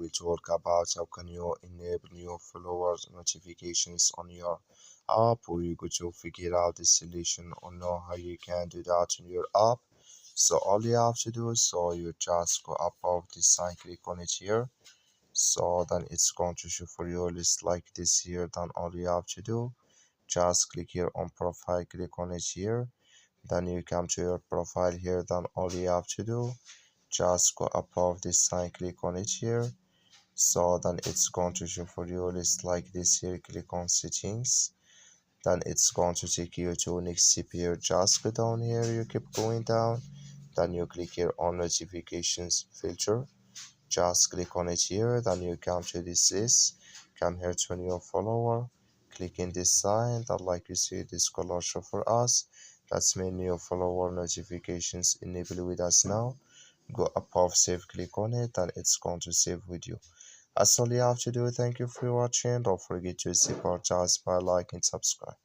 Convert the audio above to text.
will talk about how can you enable your followers notifications on your app. We're going to figure out the solution or know how you can do that in your app. So all you have to do is so you just go above this sign, click on it here. So then it's going to show for you a list like this here. Then all you have to do just click here on profile, click on it here. Then you come to your profile here. Then all you have to do just go above this sign, click on it here. So then it's going to show for you a list like this here. Click on settings. Then it's going to take you to next CPU. Just go down here, you keep going down. Then you click here on notifications filter. Just click on it here. Then you come to this list, come here to your follower, click in this sign. That like you see this color show for us. That's mean new follower notifications enabled with us now. Go above save, click on it, and it's going to save with you. That's all you have to do. Thank you for watching. Don't forget to support us by like and subscribe.